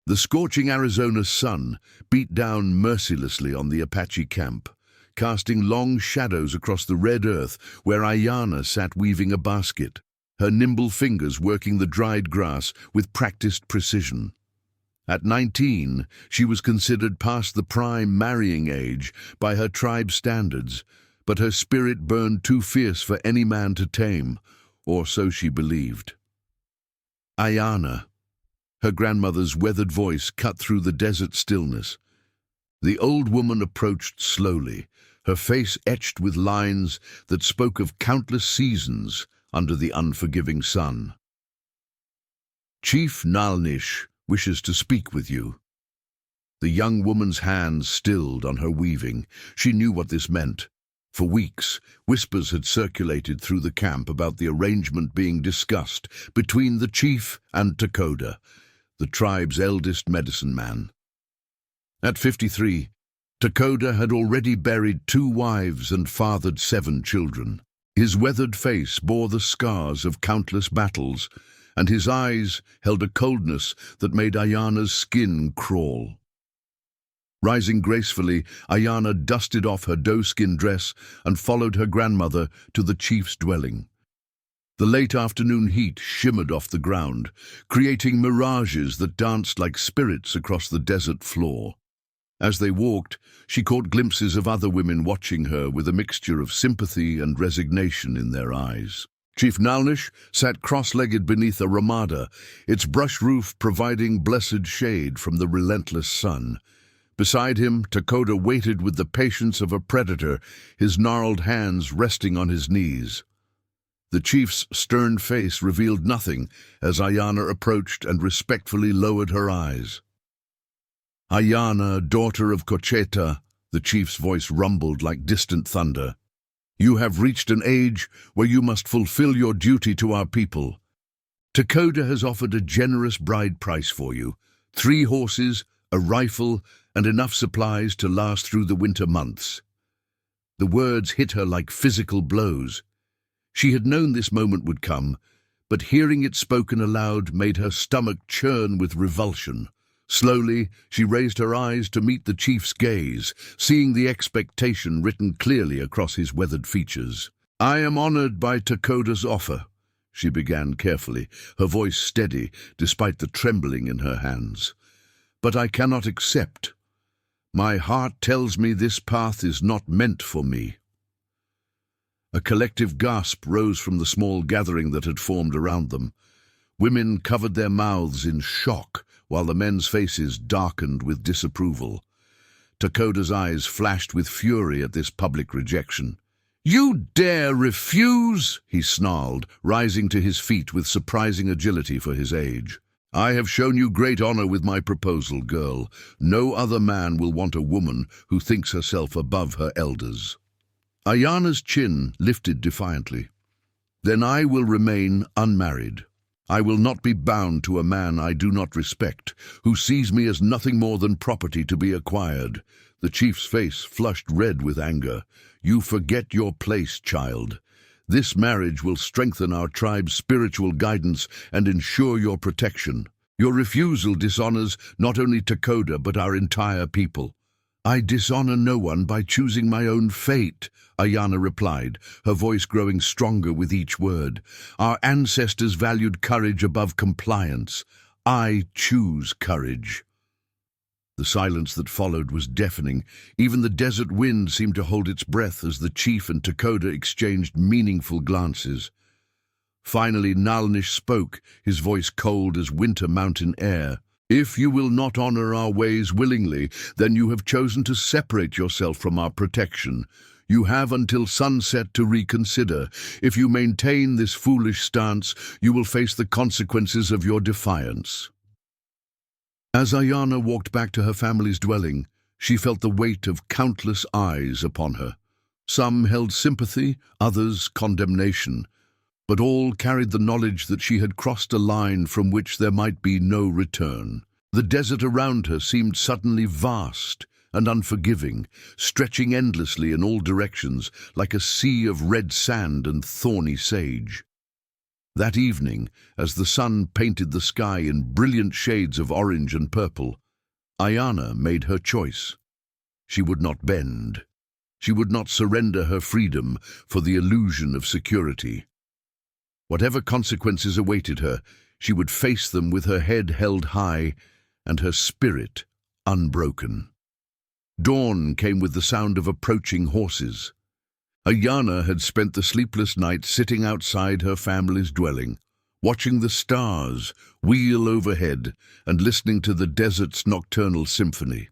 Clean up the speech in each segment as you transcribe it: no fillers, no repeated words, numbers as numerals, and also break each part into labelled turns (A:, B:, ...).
A: The scorching Arizona sun beat down mercilessly on the Apache camp, casting long shadows across the red earth where Ayanna sat weaving a basket, her nimble fingers working the dried grass with practiced precision. At 19, she was considered past the prime marrying age by her tribe's standards, but her spirit burned too fierce for any man to tame, or so she believed. Ayanna. Her grandmother's weathered voice cut through the desert stillness. The old woman approached slowly, her face etched with lines that spoke of countless seasons under the unforgiving sun. "Chief Nalnish wishes to speak with you." The young woman's hands stilled on her weaving. She knew what this meant. For weeks, whispers had circulated through the camp about the arrangement being discussed between the chief and Takoda, the tribe's eldest medicine man. At 53, Takoda had already buried 2 wives and fathered 7 children. His weathered face bore the scars of countless battles, and his eyes held a coldness that made Ayanna's skin crawl. Rising gracefully, Ayanna dusted off her doe-skin dress and followed her grandmother to the chief's dwelling. The late afternoon heat shimmered off the ground, creating mirages that danced like spirits across the desert floor. As they walked, she caught glimpses of other women watching her with a mixture of sympathy and resignation in their eyes. Chief Nalnish sat cross-legged beneath a ramada, its brush roof providing blessed shade from the relentless sun. Beside him, Takoda waited with the patience of a predator, his gnarled hands resting on his knees. The chief's stern face revealed nothing as Ayanna approached and respectfully lowered her eyes. "Ayanna, daughter of Cocheta," the chief's voice rumbled like distant thunder. "You have reached an age where you must fulfill your duty to our people. Takoda has offered a generous bride price for you, 3 horses, a rifle, and enough supplies to last through the winter months." The words hit her like physical blows. She had known this moment would come, but hearing it spoken aloud made her stomach churn with revulsion. Slowly, she raised her eyes to meet the chief's gaze, seeing the expectation written clearly across his weathered features. "I am honored by Takoda's offer," she began carefully, her voice steady despite the trembling in her hands. "But I cannot accept. My heart tells me this path is not meant for me." A collective gasp rose from the small gathering that had formed around them. Women covered their mouths in shock, while the men's faces darkened with disapproval. Takoda's eyes flashed with fury at this public rejection. "You dare refuse?" he snarled, rising to his feet with surprising agility for his age. "I have shown you great honor with my proposal, girl. No other man will want a woman who thinks herself above her elders." Ayanna's chin lifted defiantly. "Then I will remain unmarried. I will not be bound to a man I do not respect, who sees me as nothing more than property to be acquired." The chief's face flushed red with anger. "You forget your place, child. This marriage will strengthen our tribe's spiritual guidance and ensure your protection. Your refusal dishonors not only Takoda but our entire people." "I dishonor no one by choosing my own fate," Ayanna replied, her voice growing stronger with each word. "Our ancestors valued courage above compliance. I choose courage." The silence that followed was deafening. Even the desert wind seemed to hold its breath as the chief and Takoda exchanged meaningful glances. Finally, Nalnish spoke, his voice cold as winter mountain air. "If you will not honor our ways willingly, then you have chosen to separate yourself from our protection. You have until sunset to reconsider. If you maintain this foolish stance, you will face the consequences of your defiance." As Ayanna walked back to her family's dwelling, she felt the weight of countless eyes upon her. Some held sympathy, others condemnation, but all carried the knowledge that she had crossed a line from which there might be no return. The desert around her seemed suddenly vast and unforgiving, stretching endlessly in all directions like a sea of red sand and thorny sage. That evening, as the sun painted the sky in brilliant shades of orange and purple, Ayana made her choice. She would not bend. She would not surrender her freedom for the illusion of security. Whatever consequences awaited her, she would face them with her head held high and her spirit unbroken. Dawn came with the sound of approaching horses. Ayana had spent the sleepless night sitting outside her family's dwelling, watching the stars wheel overhead and listening to the desert's nocturnal symphony.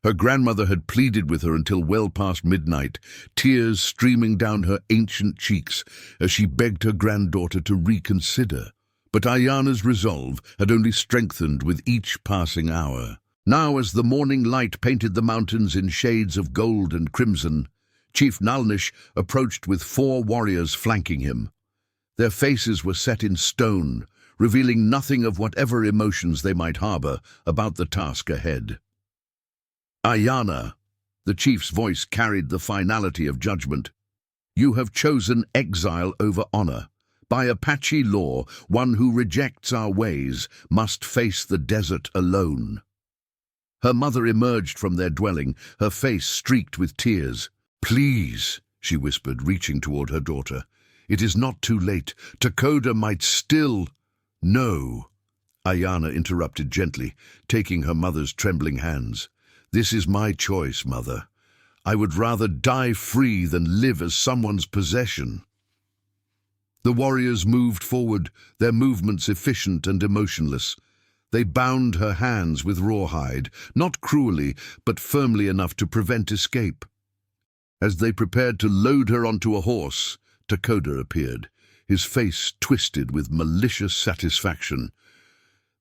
A: Her grandmother had pleaded with her until well past midnight, tears streaming down her ancient cheeks as she begged her granddaughter to reconsider. But Ayana's resolve had only strengthened with each passing hour. Now, as the morning light painted the mountains in shades of gold and crimson, Chief Nalnish approached with 4 warriors flanking him. Their faces were set in stone, revealing nothing of whatever emotions they might harbor about the task ahead. Ayana, the chief's voice carried the finality of judgment. You have chosen exile over honor. By Apache law, one who rejects our ways must face the desert alone. Her mother emerged from their dwelling, her face streaked with tears. Please, she whispered, reaching toward her daughter. It is not too late. Takoda might still... No, Ayana interrupted gently, taking her mother's trembling hands. This is my choice, Mother. I would rather die free than live as someone's possession. The warriors moved forward, their movements efficient and emotionless. They bound her hands with rawhide, not cruelly, but firmly enough to prevent escape. As they prepared to load her onto a horse, Takoda appeared, his face twisted with malicious satisfaction.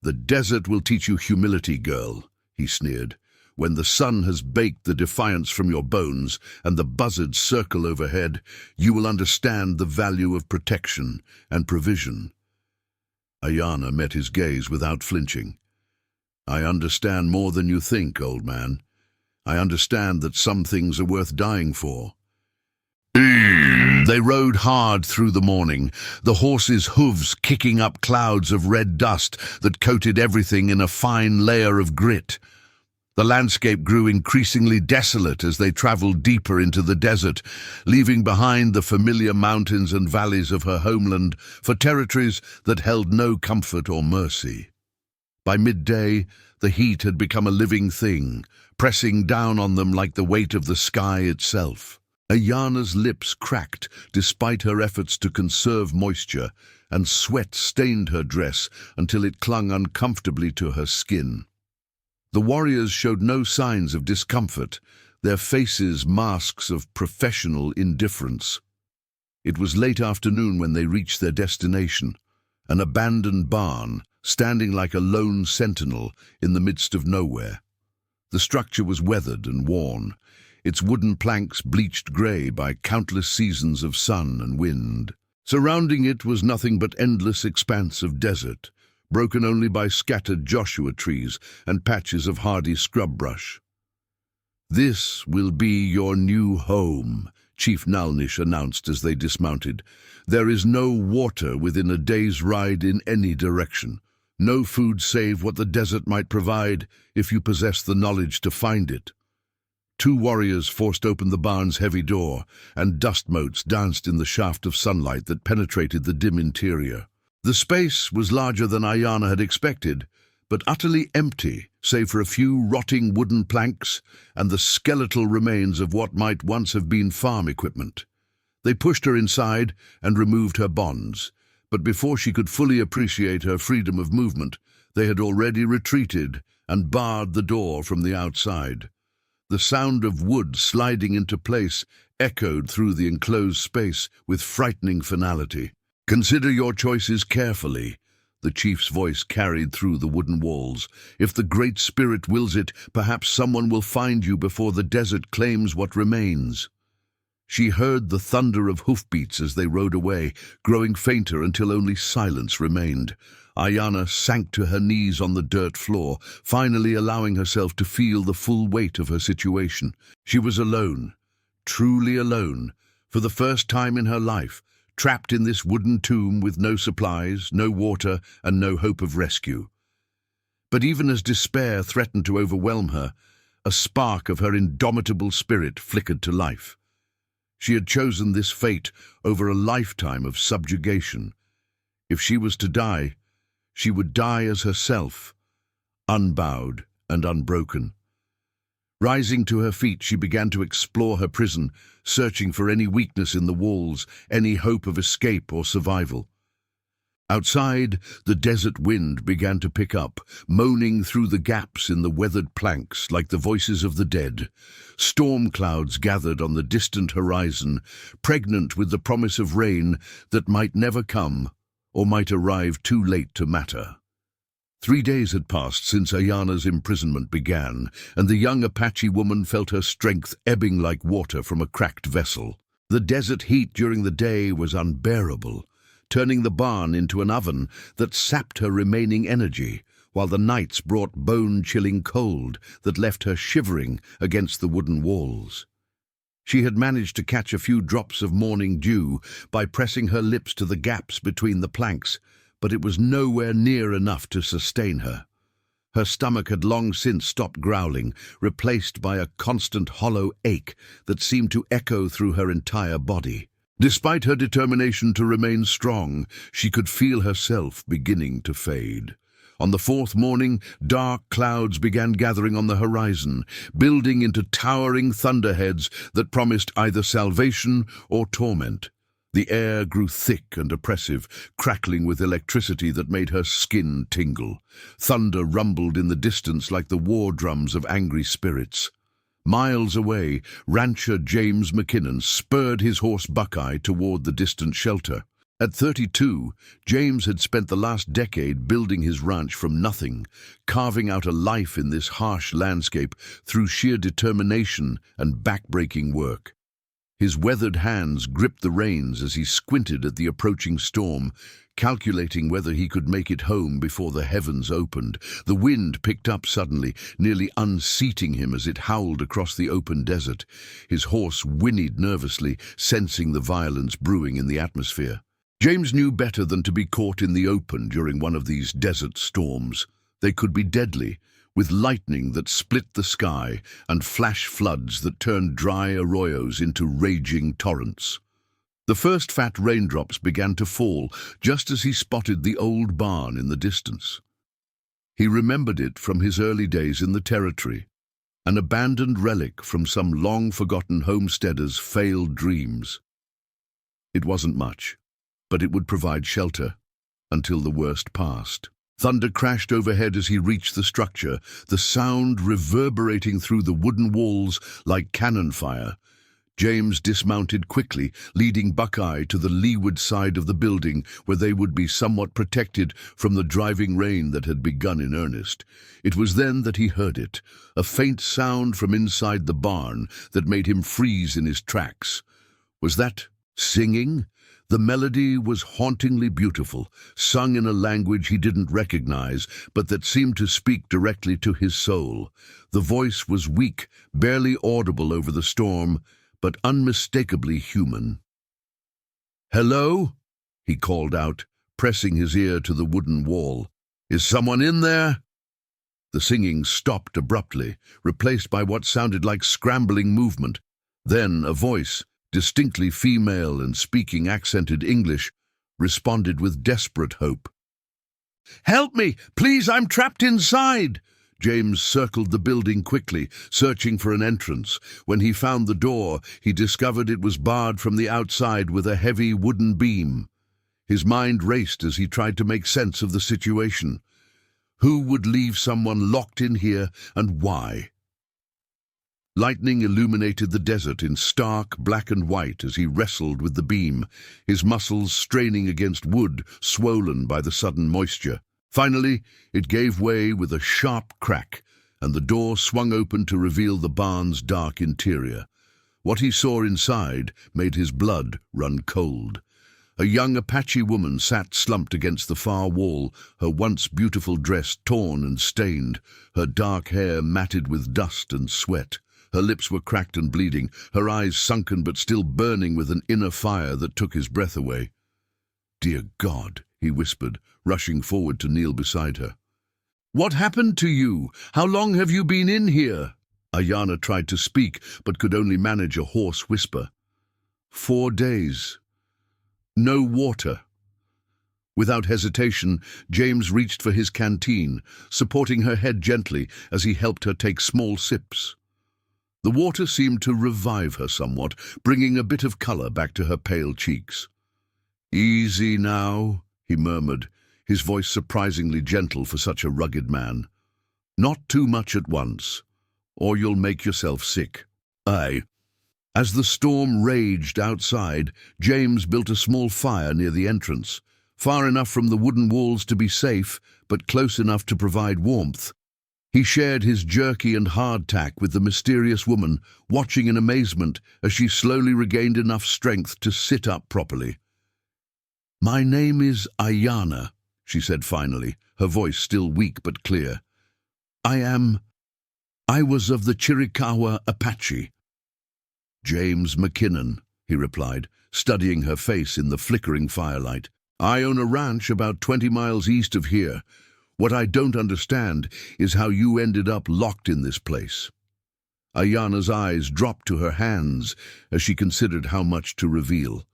A: The desert will teach you humility, girl, he sneered. When the sun has baked the defiance from your bones and the buzzards circle overhead, you will understand the value of protection and provision. Ayana met his gaze without flinching. I understand more than you think, old man. I understand that some things are worth dying for. They rode hard through the morning, the horses' hooves kicking up clouds of red dust that coated everything in a fine layer of grit. The landscape grew increasingly desolate as they traveled deeper into the desert, leaving behind the familiar mountains and valleys of her homeland for territories that held no comfort or mercy. By midday, the heat had become a living thing, pressing down on them like the weight of the sky itself. Ayana's lips cracked despite her efforts to conserve moisture, and sweat stained her dress until it clung uncomfortably to her skin. The warriors showed no signs of discomfort, their faces masks of professional indifference. It was late afternoon when they reached their destination, an abandoned barn, standing like a lone sentinel in the midst of nowhere. The structure was weathered and worn, its wooden planks bleached grey by countless seasons of sun and wind. Surrounding it was nothing but endless expanse of desert, broken only by scattered Joshua trees and patches of hardy scrub brush. This will be your new home, Chief Nalnish announced as they dismounted. There is no water within a day's ride in any direction, no food save what the desert might provide if you possess the knowledge to find it. 2 warriors forced open the barn's heavy door, and dust motes danced in the shaft of sunlight that penetrated the dim interior. The space was larger than Ayana had expected, but utterly empty, save for a few rotting wooden planks and the skeletal remains of what might once have been farm equipment. They pushed her inside and removed her bonds, but before she could fully appreciate her freedom of movement, they had already retreated and barred the door from the outside. The sound of wood sliding into place echoed through the enclosed space with frightening finality. Consider your choices carefully, the chief's voice carried through the wooden walls. If the Great Spirit wills it, perhaps someone will find you before the desert claims what remains. She heard the thunder of hoofbeats as they rode away, growing fainter until only silence remained. Ayana sank to her knees on the dirt floor, finally allowing herself to feel the full weight of her situation. She was alone, truly alone, for the first time in her life, trapped in this wooden tomb with no supplies, no water, and no hope of rescue. But even as despair threatened to overwhelm her, a spark of her indomitable spirit flickered to life. She had chosen this fate over a lifetime of subjugation. If she was to die, she would die as herself, unbowed and unbroken. Rising to her feet, she began to explore her prison, searching for any weakness in the walls, any hope of escape or survival. Outside, the desert wind began to pick up, moaning through the gaps in the weathered planks like the voices of the dead. Storm clouds gathered on the distant horizon, pregnant with the promise of rain that might never come or might arrive too late to matter. 3 days had passed since Ayana's imprisonment began, and the young Apache woman felt her strength ebbing like water from a cracked vessel. The desert heat during the day was unbearable, turning the barn into an oven that sapped her remaining energy, while the nights brought bone-chilling cold that left her shivering against the wooden walls. She had managed to catch a few drops of morning dew by pressing her lips to the gaps between the planks, but it was nowhere near enough to sustain her. Her stomach had long since stopped growling, replaced by a constant hollow ache that seemed to echo through her entire body. Despite her determination to remain strong, she could feel herself beginning to fade. On the 4th morning, dark clouds began gathering on the horizon, building into towering thunderheads that promised either salvation or torment. The air grew thick and oppressive, crackling with electricity that made her skin tingle. Thunder rumbled in the distance like the war drums of angry spirits. Miles away, rancher James McKinnon spurred his horse Buckeye toward the distant shelter. At 32, James had spent the last decade building his ranch from nothing, carving out a life in this harsh landscape through sheer determination and backbreaking work. His weathered hands gripped the reins as he squinted at the approaching storm, calculating whether he could make it home before the heavens opened. The wind picked up suddenly, nearly unseating him as it howled across the open desert. His horse whinnied nervously, sensing the violence brewing in the atmosphere. James knew better than to be caught in the open during one of these desert storms. They could be deadly, with lightning that split the sky and flash floods that turned dry arroyos into raging torrents. The first fat raindrops began to fall just as he spotted the old barn in the distance. He remembered it from his early days in the territory, an abandoned relic from some long-forgotten homesteader's failed dreams. It wasn't much, but it would provide shelter until the worst passed. Thunder crashed overhead as he reached the structure, the sound reverberating through the wooden walls like cannon fire. James dismounted quickly, leading Buckeye to the leeward side of the building where they would be somewhat protected from the driving rain that had begun in earnest. It was then that he heard it, a faint sound from inside the barn that made him freeze in his tracks. Was that singing? The melody was hauntingly beautiful, sung in a language he didn't recognize, but that seemed to speak directly to his soul. The voice was weak, barely audible over the storm, but unmistakably human. "Hello?" he called out, pressing his ear to the wooden wall. "Is someone in there?" The singing stopped abruptly, replaced by what sounded like scrambling movement. Then a voice, distinctly female and speaking accented English, responded with desperate hope. "Help me! Please, I'm trapped inside!" James circled the building quickly, searching for an entrance. When he found the door, he discovered it was barred from the outside with a heavy wooden beam. His mind raced as he tried to make sense of the situation. Who would leave someone locked in here, and why? Lightning illuminated the desert in stark black and white as he wrestled with the beam, his muscles straining against wood swollen by the sudden moisture. Finally, it gave way with a sharp crack, and the door swung open to reveal the barn's dark interior. What he saw inside made his blood run cold. A young Apache woman sat slumped against the far wall, her once beautiful dress torn and stained, her dark hair matted with dust and sweat. Her lips were cracked and bleeding, her eyes sunken but still burning with an inner fire that took his breath away. "Dear God," he whispered, rushing forward to kneel beside her. "What happened to you? How long have you been in here?" Ayana tried to speak, but could only manage a hoarse whisper. 4 days. No water." Without hesitation, James reached for his canteen, supporting her head gently as he helped her take small sips. The water seemed to revive her somewhat, bringing a bit of color back to her pale cheeks. "Easy now," he murmured, his voice surprisingly gentle for such a rugged man. "Not too much at once, or you'll make yourself sick." Aye. As the storm raged outside, James built a small fire near the entrance, far enough from the wooden walls to be safe, but close enough to provide warmth. He shared his jerky and hardtack with the mysterious woman, watching in amazement as she slowly regained enough strength to sit up properly. "My name is Ayana," she said finally, her voice still weak but clear. I was of the Chiricahua Apache." "James McKinnon," he replied, studying her face in the flickering firelight. "I own a ranch about 20 miles east of here. What I don't understand is how you ended up locked in this place." Ayana's eyes dropped to her hands as she considered how much to reveal.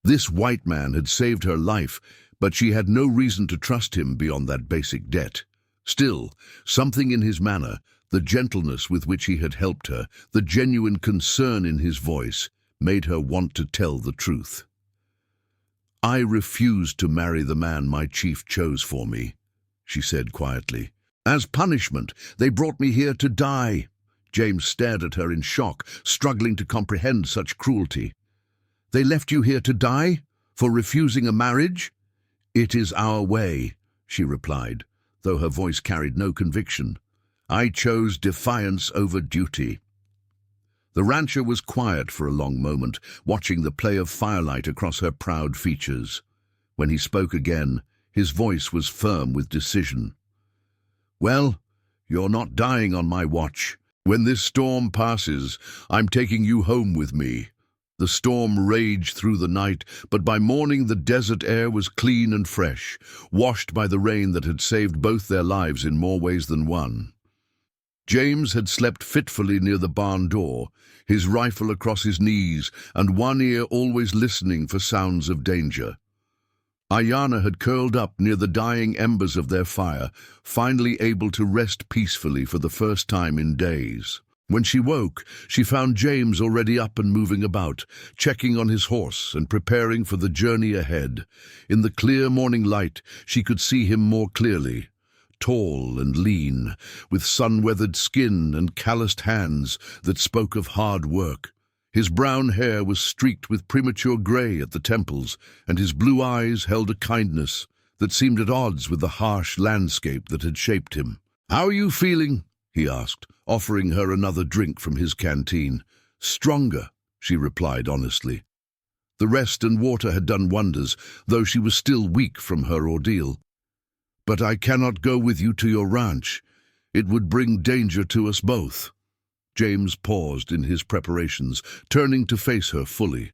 A: This white man had saved her life, but she had no reason to trust him beyond that basic debt. Still, something in his manner, the gentleness with which he had helped her, the genuine concern in his voice, made her want to tell the truth. "I refused to marry the man my chief chose for me," she said quietly. "As punishment, they brought me here to die." James stared at her in shock, struggling to comprehend such cruelty. "They left you here to die? For refusing a marriage?" "It is our way," she replied, though her voice carried no conviction. "I chose defiance over duty." The rancher was quiet for a long moment, watching the play of firelight across her proud features. When he spoke again, his voice was firm with decision. "Well, you're not dying on my watch. When this storm passes, I'm taking you home with me." The storm raged through the night, but by morning the desert air was clean and fresh, washed by the rain that had saved both their lives in more ways than one. James had slept fitfully near the barn door, his rifle across his knees and one ear always listening for sounds of danger. Ayana had curled up near the dying embers of their fire, finally able to rest peacefully for the first time in days. When she woke, she found James already up and moving about, checking on his horse and preparing for the journey ahead. In the clear morning light, she could see him more clearly. Tall and lean, with sun-weathered skin and calloused hands that spoke of hard work. His brown hair was streaked with premature grey at the temples, and his blue eyes held a kindness that seemed at odds with the harsh landscape that had shaped him. "How are you feeling?" he asked, offering her another drink from his canteen. "Stronger," she replied honestly. The rest and water had done wonders, though she was still weak from her ordeal. "But I cannot go with you to your ranch. It would bring danger to us both." James paused in his preparations, turning to face her fully.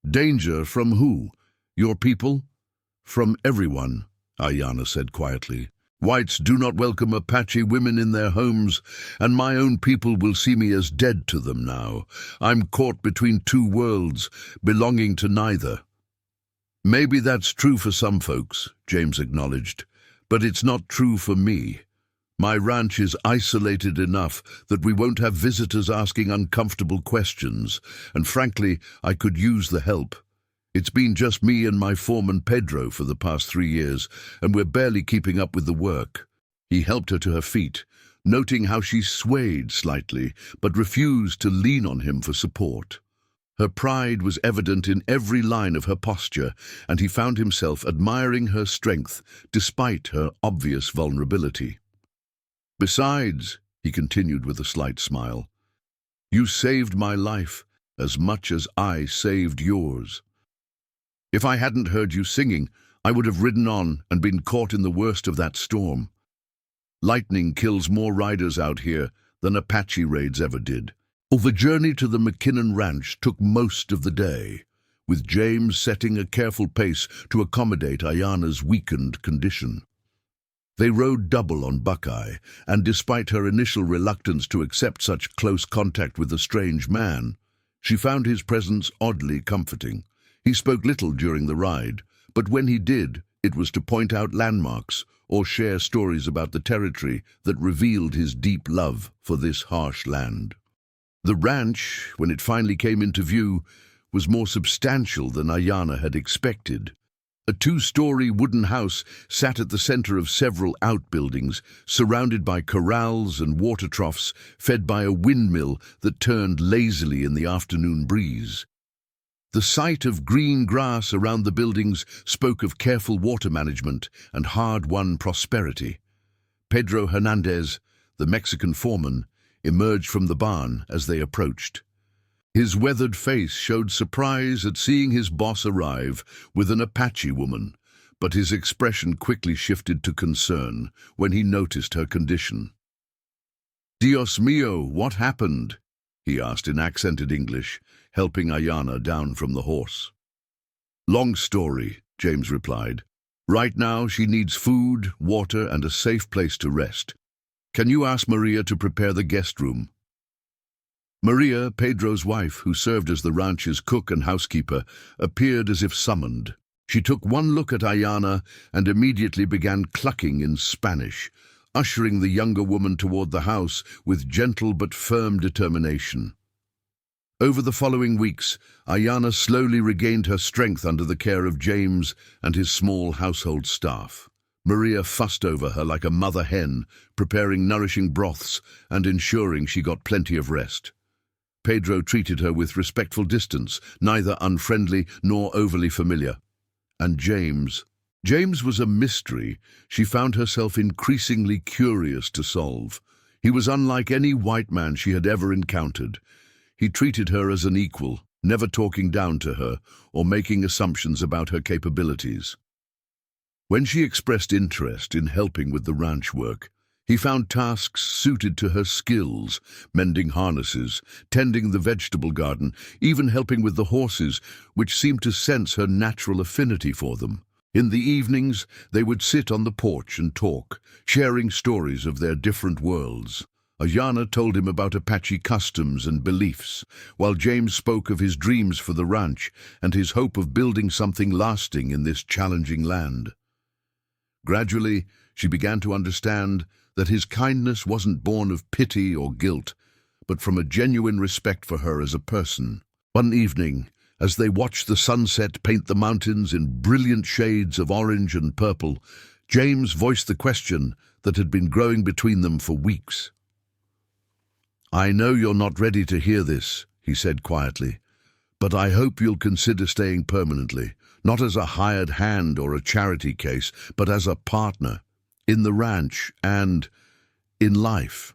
A: "Danger from who? Your people?" "From everyone," Ayana said quietly. "Whites do not welcome Apache women in their homes, and my own people will see me as dead to them now. I'm caught between two worlds, belonging to neither." "Maybe that's true for some folks," James acknowledged. "But it's not true for me. My ranch is isolated enough that we won't have visitors asking uncomfortable questions, and frankly, I could use the help. It's been just me and my foreman Pedro for the past 3 years, and we're barely keeping up with the work." He helped her to her feet, noting how she swayed slightly, but refused to lean on him for support. Her pride was evident in every line of her posture, and he found himself admiring her strength despite her obvious vulnerability. "Besides," he continued with a slight smile, "you saved my life as much as I saved yours. If I hadn't heard you singing, I would have ridden on and been caught in the worst of that storm. Lightning kills more riders out here than Apache raids ever did. The journey to the McKinnon Ranch took most of the day, with James setting a careful pace to accommodate Ayana's weakened condition. They rode double on Buckeye, and despite her initial reluctance to accept such close contact with a strange man, she found his presence oddly comforting. He spoke little during the ride, but when he did, it was to point out landmarks or share stories about the territory that revealed his deep love for this harsh land. The ranch, when it finally came into view, was more substantial than Ayana had expected. A two-story wooden house sat at the center of several outbuildings, surrounded by corrals and water troughs, fed by a windmill that turned lazily in the afternoon breeze. The sight of green grass around the buildings spoke of careful water management and hard-won prosperity. Pedro Hernandez, the Mexican foreman, emerged from the barn as they approached. His weathered face showed surprise at seeing his boss arrive with an Apache woman, but his expression quickly shifted to concern when he noticed her condition. "Dios mío, what happened?" he asked in accented English, helping Ayana down from the horse. "Long story," James replied. "Right now she needs food, water, and a safe place to rest. Can you ask Maria to prepare the guest room?" Maria, Pedro's wife, who served as the ranch's cook and housekeeper, appeared as if summoned. She took one look at Ayana and immediately began clucking in Spanish, ushering the younger woman toward the house with gentle but firm determination. Over the following weeks, Ayana slowly regained her strength under the care of James and his small household staff. Maria fussed over her like a mother hen, preparing nourishing broths and ensuring she got plenty of rest. Pedro treated her with respectful distance, neither unfriendly nor overly familiar. And James was a mystery she found herself increasingly curious to solve. He was unlike any white man she had ever encountered. He treated her as an equal, never talking down to her or making assumptions about her capabilities. When she expressed interest in helping with the ranch work, he found tasks suited to her skills, mending harnesses, tending the vegetable garden, even helping with the horses, which seemed to sense her natural affinity for them. In the evenings, they would sit on the porch and talk, sharing stories of their different worlds. Ayana told him about Apache customs and beliefs, while James spoke of his dreams for the ranch and his hope of building something lasting in this challenging land. Gradually, she began to understand that his kindness wasn't born of pity or guilt, but from a genuine respect for her as a person. One evening, as they watched the sunset paint the mountains in brilliant shades of orange and purple, James voiced the question that had been growing between them for weeks. "I know you're not ready to hear this," he said quietly, "but I hope you'll consider staying permanently, not as a hired hand or a charity case, but as a partner, in the ranch and in life."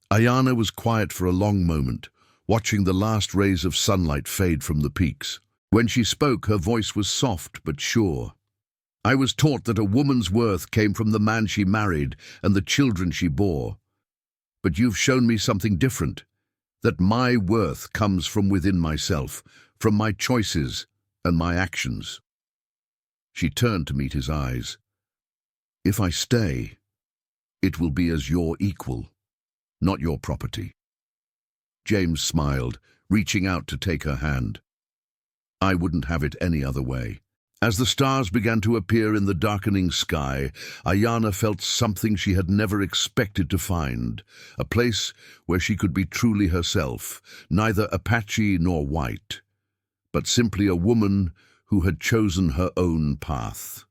A: Ayana was quiet for a long moment, watching the last rays of sunlight fade from the peaks. When she spoke, her voice was soft but sure. "I was taught that a woman's worth came from the man she married and the children she bore. But you've shown me something different, that my worth comes from within myself, from my choices and my actions." She turned to meet his eyes. "If I stay, it will be as your equal, not your property." James smiled, reaching out to take her hand. "I wouldn't have it any other way." As the stars began to appear in the darkening sky, Ayana felt something she had never expected to find, a place where she could be truly herself, neither Apache nor white, but simply a woman who had chosen her own path.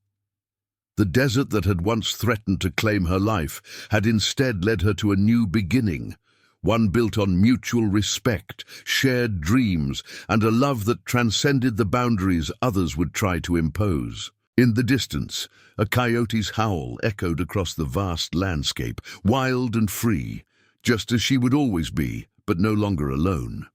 A: The desert that had once threatened to claim her life had instead led her to a new beginning, one built on mutual respect, shared dreams, and a love that transcended the boundaries others would try to impose. In the distance, a coyote's howl echoed across the vast landscape, wild and free, just as she would always be, but no longer alone.